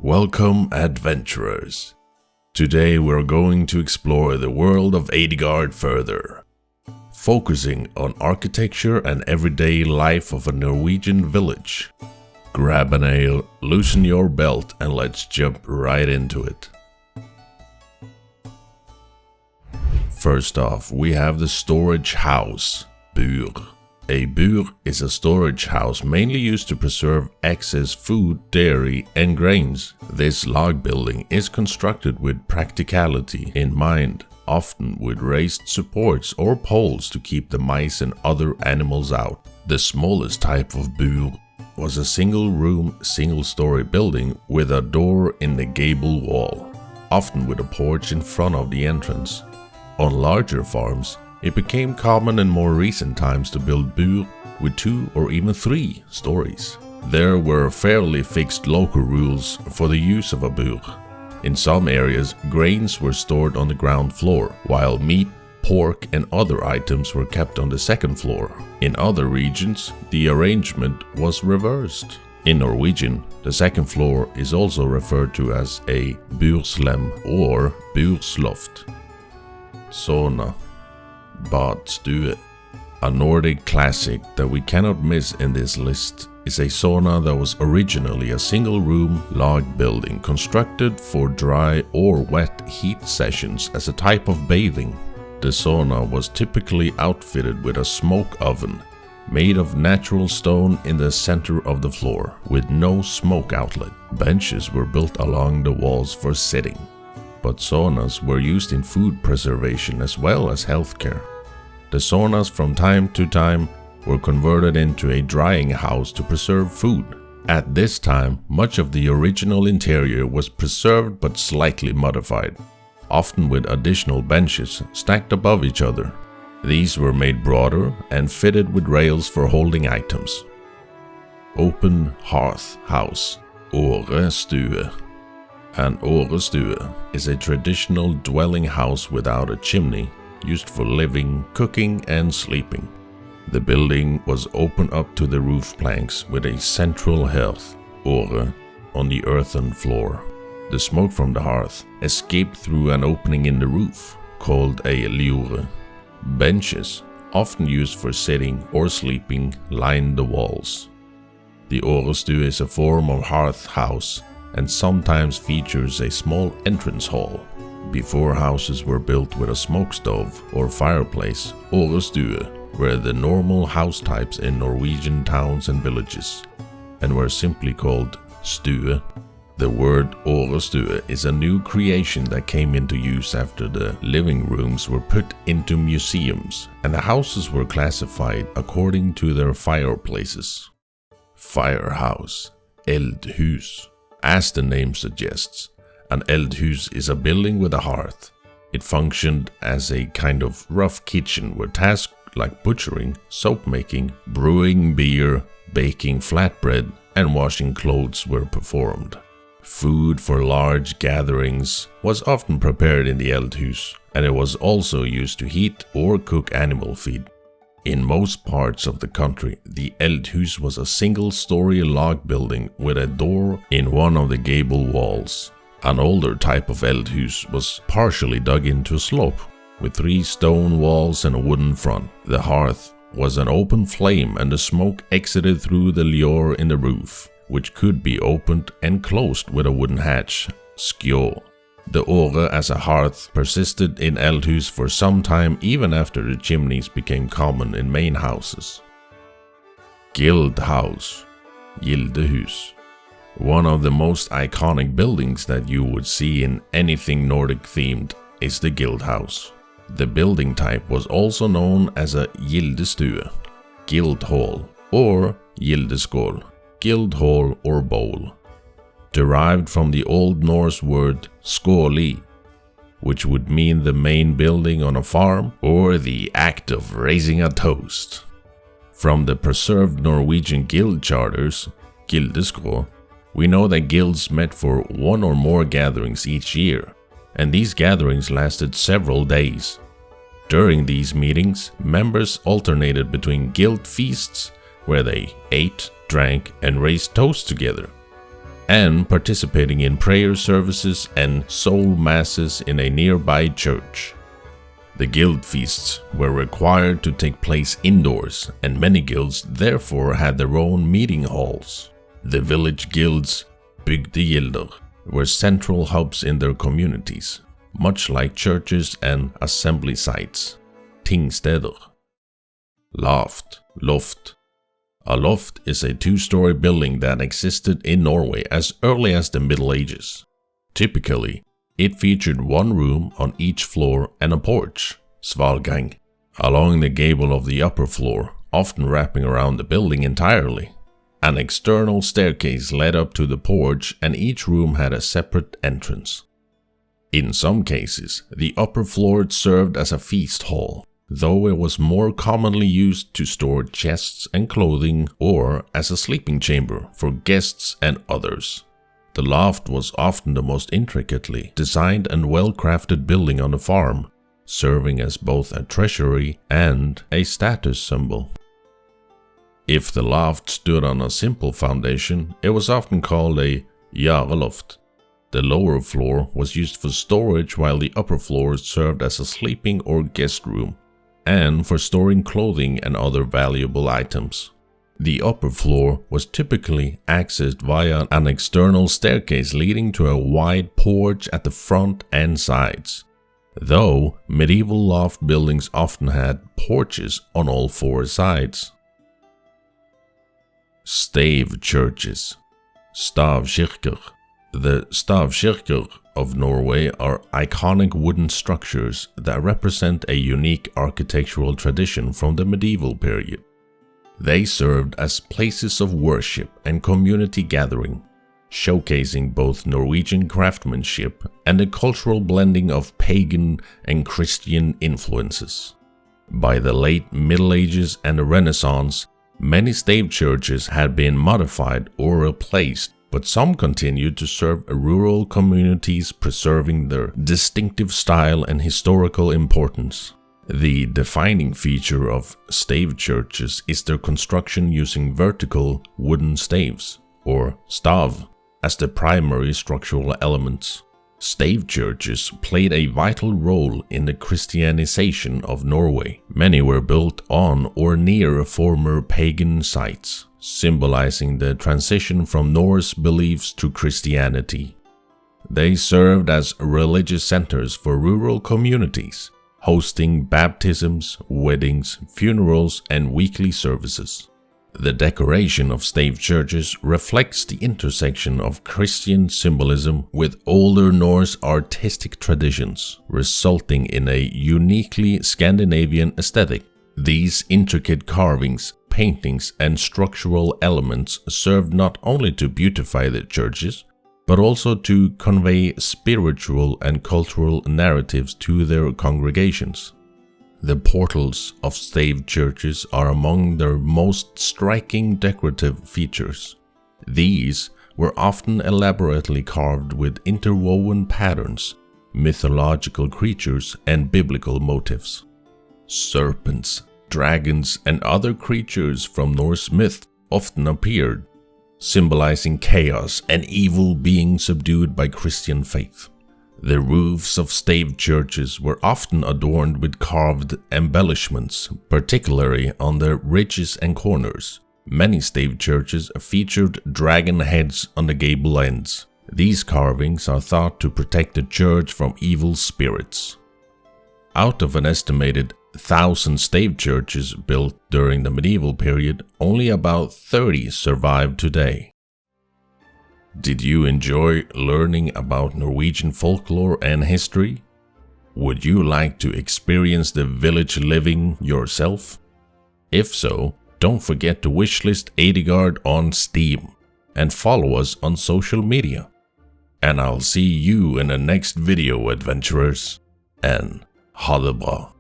Welcome, adventurers. Today we're going to explore the world of Eydigard further, focusing on architecture and everyday life of a Norwegian village. Grab an ale, loosen your belt, and let's jump right into it. First off, we have the storage house, bur. A bur is a storage house mainly used to preserve excess food, dairy, and grains. This log building is constructed with practicality in mind, often with raised supports or poles to keep the mice and other animals out. The smallest type of bur was a single-room, single-story building with a door in the gable wall, often with a porch in front of the entrance. On larger farms, it became common in more recent times to build bur with 2 or even 3 stories. There were fairly fixed local rules for the use of a bur. In some areas, grains were stored on the ground floor, while meat, pork, and other items were kept on the second floor. In other regions, the arrangement was reversed. In Norwegian, the second floor is also referred to as a burslem or bursloft. Sona B. A Nordic classic that we cannot miss in this list is a sauna that was originally a single-room log building constructed for dry or wet heat sessions as a type of bathing. The sauna was typically outfitted with a smoke oven made of natural stone in the center of the floor with no smoke outlet. Benches were built along the walls for sitting, but saunas were used in food preservation as well as healthcare. The saunas from time to time were converted into a drying house to preserve food. At this time, much of the original interior was preserved but slightly modified, often with additional benches stacked above each other. These were made broader and fitted with rails for holding items. Open hearth house, årestue. An årestue is a traditional dwelling house without a chimney, used for living, cooking, and sleeping. The building was open up to the roof planks with a central hearth, åre, on the earthen floor. The smoke from the hearth escaped through an opening in the roof, called a ljore. Benches, often used for sitting or sleeping, lined the walls. The årestue is a form of hearth house and sometimes features a small entrance hall. Before houses were built with a smoke stove or fireplace, årestue were the normal house types in Norwegian towns and villages, and were simply called stue. The word årestue is a new creation that came into use after the living rooms were put into museums, and the houses were classified according to their fireplaces. Firehouse Elhus. As the name suggests, an Eldhus is a building with a hearth. It functioned as a kind of rough kitchen where tasks like butchering, soap making, brewing beer, baking flatbread, and washing clothes were performed. Food for large gatherings was often prepared in the Eldhus, and it was also used to heat or cook animal feed. In most parts of the country, the Eldhus was a single-story log building with a door in one of the gable walls. An older type of Eldhus was partially dug into a slope, with 3 stone walls and a wooden front. The hearth was an open flame and the smoke exited through the ljore in the roof, which could be opened and closed with a wooden hatch, skjå. The åre as a hearth persisted in Eldhus for some time even after the chimneys became common in main houses. Guildhouse, Gildehus. One of the most iconic buildings that you would see in anything Nordic themed is the Guildhouse. The building type was also known as a gildestue, guild hall, or gildeskål, guild hall or bowl, derived from the Old Norse word skåli, which would mean the main building on a farm or the act of raising a toast. From the preserved Norwegian guild charters, gildeskår, we know that guilds met for 1 or more gatherings each year, and these gatherings lasted several days. During these meetings, members alternated between guild feasts, where they ate, drank, and raised toasts together, and participating in prayer services and soul masses in a nearby church. The guild feasts were required to take place indoors, and many guilds therefore had their own meeting halls. The village guilds, bygdegilder, were central hubs in their communities, much like churches and assembly sites, tingsteder. Loft, loft. A loft is a two-story building that existed in Norway as early as the Middle Ages. Typically, it featured one room on each floor and a porch, svalgang, along the gable of the upper floor, often wrapping around the building entirely. An external staircase led up to the porch, and each room had a separate entrance. In some cases, the upper floor served as a feast hall, though it was more commonly used to store chests and clothing or as a sleeping chamber for guests and others. The loft was often the most intricately designed and well-crafted building on the farm, serving as both a treasury and a status symbol. If the loft stood on a simple foundation, it was often called a jareloft. The lower floor was used for storage while the upper floor served as a sleeping or guest room, and for storing clothing and other valuable items. The upper floor was typically accessed via an external staircase leading to a wide porch at the front and sides, though medieval loft buildings often had porches on all four sides. Staver Churches, stavkirker. The stavkirker of Norway are iconic wooden structures that represent a unique architectural tradition from the medieval period. They served as places of worship and community gathering, showcasing both Norwegian craftsmanship and the cultural blending of pagan and Christian influences. By the late Middle Ages and the Renaissance, many Staver churches had been modified or replaced, but some continued to serve rural communities, preserving their distinctive style and historical importance. The defining feature of Staver churches is their construction using vertical wooden staves, or stav, as the primary structural elements. Staver churches played a vital role in the Christianization of Norway. Many were built on or near former pagan sites, symbolizing the transition from Norse beliefs to Christianity. They served as religious centers for rural communities, hosting baptisms, weddings, funerals, and weekly services. The decoration of Staver churches reflects the intersection of Christian symbolism with older Norse artistic traditions, resulting in a uniquely Scandinavian aesthetic. These intricate carvings, paintings, and structural elements served not only to beautify the churches, but also to convey spiritual and cultural narratives to their congregations. The portals of Staver churches are among their most striking decorative features. These were often elaborately carved with interwoven patterns, mythological creatures, and biblical motifs. Serpents, dragons, and other creatures from Norse myth often appeared, symbolizing chaos and evil being subdued by Christian faith. The roofs of Staver churches were often adorned with carved embellishments, particularly on their ridges and corners. Many Staver churches featured dragon heads on the gable ends. These carvings are thought to protect the church from evil spirits. Out of an estimated 1,000 Staver churches built during the medieval period, only about 30 survive today. Did you enjoy learning about Norwegian folklore and history? Would you like to experience the village living yourself? If so, don't forget to wishlist Eydigard on Steam and follow us on social media. And I'll see you in the next video, adventurers, and ha det bra.